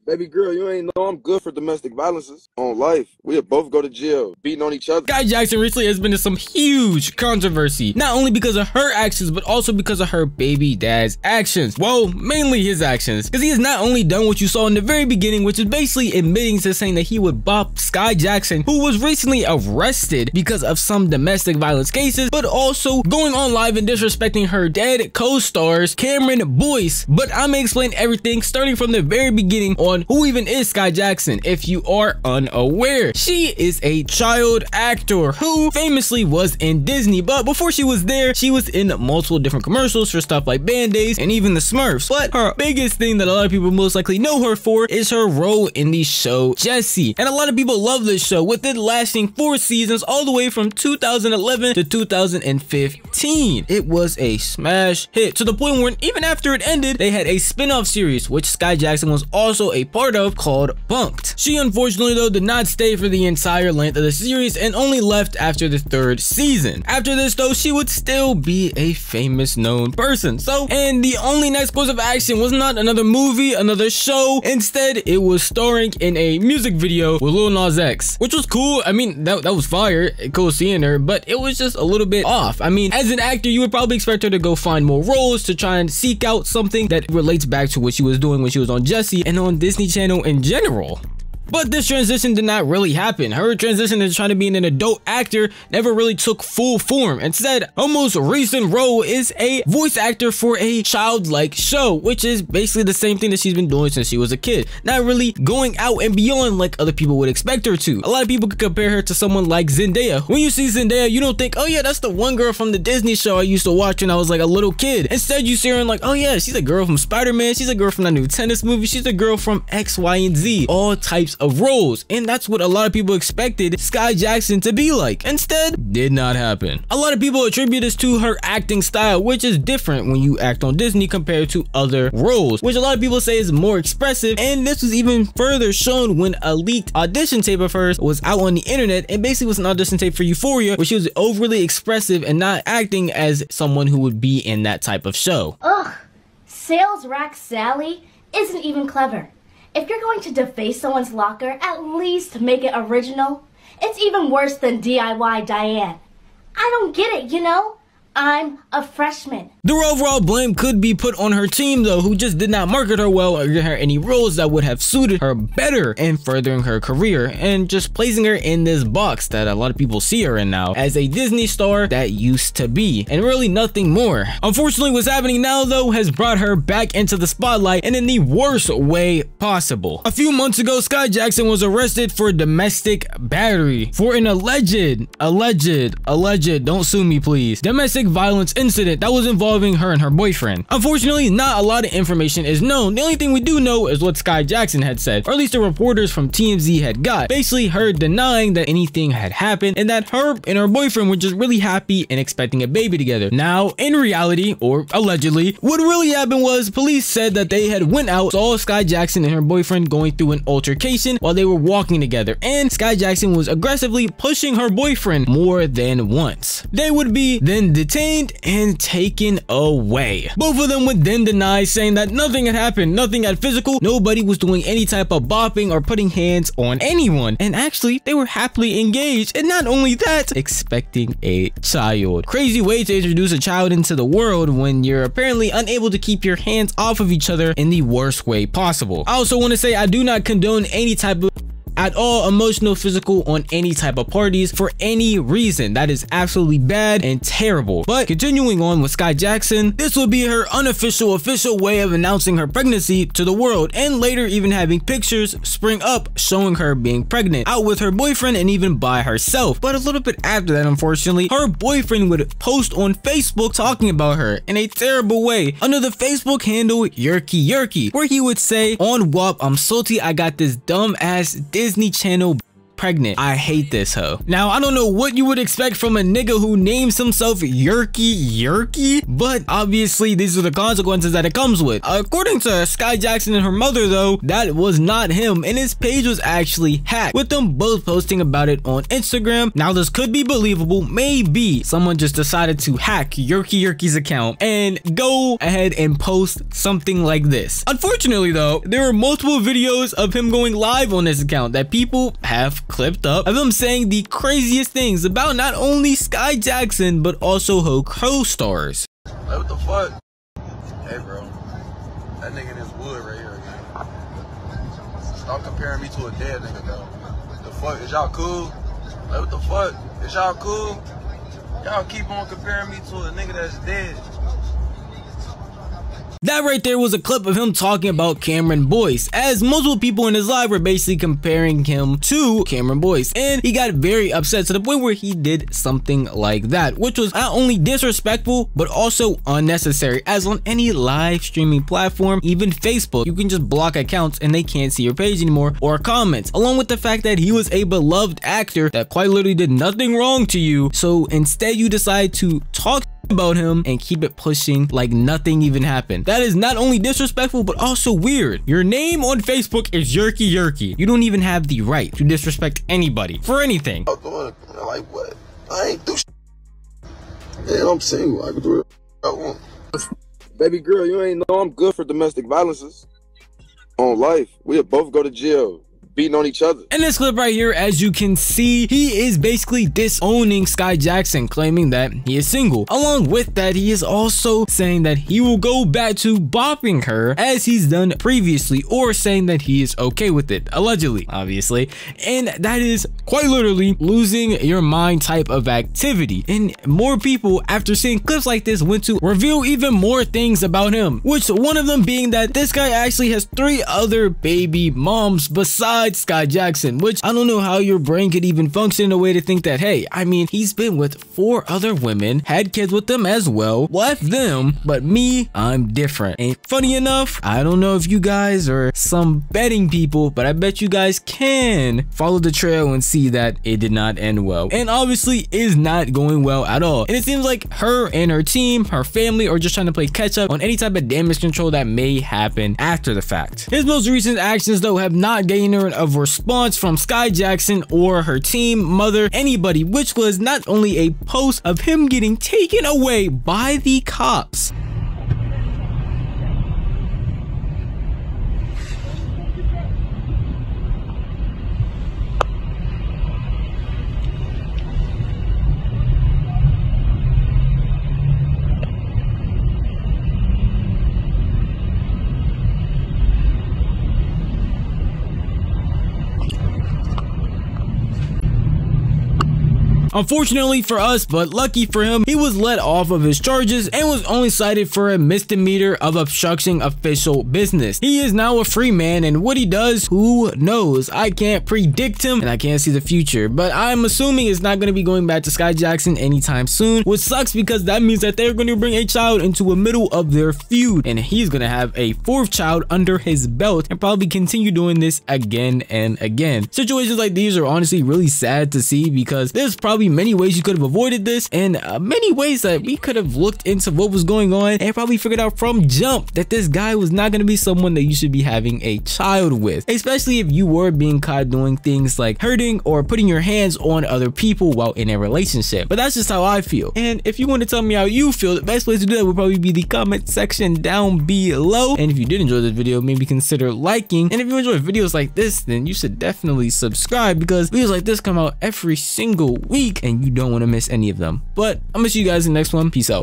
Baby girl, you ain't know I'm good for domestic violences. On life, we'll both go to jail, beating on each other. Skai Jackson recently has been in some huge controversy, not only because of her actions, but also because of her baby dad's actions. Well, mainly his actions, because he has not only done what you saw in the very beginning, which is basically admitting to saying that he would bop Skai Jackson, who was recently arrested because of some domestic violence cases, but also going on live and disrespecting her dead co-stars, Cameron Boyce. But I'm gonna explain everything starting from the very beginning on who even is Skai Jackson. If you are unaware, she is a child actor who famously was in Disney, but before she was there, she was in multiple different commercials for stuff like Band-Aids and even the Smurfs. But her biggest thing that a lot of people most likely know her for is her role in the show Jessie. And a lot of people love this show, with it lasting 4 seasons all the way from 2011 to 2015. It was a smash hit to the point where even after it ended, they had a spin-off series, which Skai Jackson was also a part of, called Bunked. She unfortunately though did not stay for the entire length of the series and only left after the 3rd season. After this though, she would still be a famous known person. And the only next course of action was not another movie, another show. Instead, it was starring in a music video with Lil Nas X, which was cool. I mean, that was fire, cool seeing her, but it was just a little bit off. I mean, as an actor, you would probably expect her to go find more roles to try and seek out something that relates back to what she was doing when she was on Jessie and on Disney Channel in general. But this transition did not really happen. Her transition to trying to be an adult actor never really took full form. Instead, her most recent role is a voice actor for a childlike show, which is basically the same thing that she's been doing since she was a kid. Not really going out and beyond like other people would expect her to. A lot of people could compare her to someone like Zendaya. When you see Zendaya, you don't think, oh yeah, that's the one girl from the Disney show I used to watch when I was like a little kid. Instead, you see her and like, oh yeah, she's a girl from Spider-Man, she's a girl from that new tennis movie, she's a girl from X, Y, and Z. All types of roles, and that's what a lot of people expected Skai Jackson to be like. Instead, did not happen. A lot of people attribute this to her acting style, which is different when you act on Disney compared to other roles, which a lot of people say is more expressive. And this was even further shown when a leaked audition tape of hers was out on the internet, and basically was an audition tape for Euphoria, where she was overly expressive and not acting as someone who would be in that type of show. Ugh, sales rack Sally isn't even clever. If you're going to deface someone's locker, at least make it original. It's even worse than DIY Diane. I don't get it, you know? I'm a freshman. The overall blame could be put on her team though, who just did not market her well or give her any roles that would have suited her better in furthering her career, and just placing her in this box that a lot of people see her in now as a Disney star that used to be, and really nothing more. Unfortunately, what's happening now though has brought her back into the spotlight, and in the worst way possible. A few months ago, Skai Jackson was arrested for domestic battery for an alleged, don't sue me please, domestic violence incident that was involving her and her boyfriend. Unfortunately, not a lot of information is known. The only thing we do know is what Skai Jackson had said, or at least the reporters from TMZ had got. Basically her denying that anything had happened, and that her and her boyfriend were just really happy and expecting a baby together. Now, in reality, or allegedly, what really happened was police said that they had went out, saw Skai Jackson and her boyfriend going through an altercation while they were walking together, and Skai Jackson was aggressively pushing her boyfriend more than once. They would be then detained and taken away. Both of them would then deny, saying that nothing had happened, nothing had physical, nobody was doing any type of bopping or putting hands on anyone, and actually they were happily engaged, and not only that, expecting a child. Crazy way to introduce a child into the world when you're apparently unable to keep your hands off of each other in the worst way possible. I also want to say I do not condone any type of at all emotional, physical on any type of parties for any reason. That is absolutely bad and terrible. But continuing on with Skai Jackson, this will be her official way of announcing her pregnancy to the world, and later even having pictures spring up showing her being pregnant, out with her boyfriend and even by herself. But a little bit after that, unfortunately, her boyfriend would post on Facebook talking about her in a terrible way under the Facebook handle Yerky, where he would say, "On WAP, I'm salty I got this dumb ass Disney Channel pregnant. I hate this hoe. Now, I don't know what you would expect from a nigga who names himself Yerky, but obviously these are the consequences that it comes with. According to Skai Jackson and her mother though, that was not him, and his page was actually hacked, with them both posting about it on Instagram. Now this could be believable. Maybe someone just decided to hack Yerky's account and go ahead and post something like this. Unfortunately though, there are multiple videos of him going live on this account that people have clipped up of him saying the craziest things about not only Skai Jackson but also her co-stars. Hey, what the fuck? Hey bro, that nigga in this wood right here, man. Stop comparing me to a dead nigga though. The fuck, is y'all cool? Hey, what the fuck? Is y'all cool? Y'all keep on comparing me to a nigga that's dead. That right there was a clip of him talking about Cameron Boyce, as multiple people in his live were basically comparing him to Cameron Boyce, and he got very upset to the point where he did something like that, which was not only disrespectful but also unnecessary, as on any live streaming platform, even Facebook, you can just block accounts and they can't see your page anymore or comments, along with the fact that he was a beloved actor that quite literally did nothing wrong to you. So instead you decide to talk about him and keep it pushing like nothing even happened. That is not only disrespectful but also weird. Your name on Facebook is Yerky. You don't even have the right to disrespect anybody for anything. Like what? I ain't do shit. Man, I'm single. I can do it. I want. Baby girl, you ain't know I'm good for domestic violences. On life, we'll both go to jail. Beating on each other. In this clip right here, as you can see, he is basically disowning Skai Jackson, claiming that he is single. Along with that, he is also saying that he will go back to bopping her as he's done previously, or saying that he is okay with it, allegedly, obviously. And that is quite literally losing your mind type of activity. And more people, after seeing clips like this, went to reveal even more things about him, which one of them being that this guy actually has 3 other baby moms besides Skai Jackson, which I don't know how your brain could even function in a way to think that, hey, I mean, he's been with 4 other women, had kids with them as well, left them, but me, I'm different. And funny enough, I don't know if you guys are some betting people, but I bet you guys can follow the trail and see that it did not end well, and obviously is not going well at all. And it seems like her and her team, her family, are just trying to play catch up on any type of damage control that may happen after the fact. His most recent actions though have not gained her of response from Skai Jackson or her team, mother, anybody, which was not only a post of him getting taken away by the cops. Unfortunately for us, but lucky for him, he was let off of his charges and was only cited for a misdemeanor of obstructing official business. He is now a free man, and what he does, who knows? I can't predict him and I can't see the future, but I'm assuming it's not going to be going back to Skai Jackson anytime soon, which sucks because that means that they're going to bring a child into the middle of their feud, and he's going to have a 4th child under his belt and probably continue doing this again and again. Situations like these are honestly really sad to see, because there's probably many ways you could have avoided this, and many ways that we could have looked into what was going on and probably figured out from jump that this guy was not going to be someone that you should be having a child with, especially if you were being caught doing things like hurting or putting your hands on other people while in a relationship. But that's just how I feel, and if you want to tell me how you feel, the best place to do that would probably be the comment section down below. And if you did enjoy this video, maybe consider liking, and if you enjoy videos like this, then you should definitely subscribe, because videos like this come out every single week and you don't want to miss any of them. But I'm gonna see you guys in the next one. Peace out.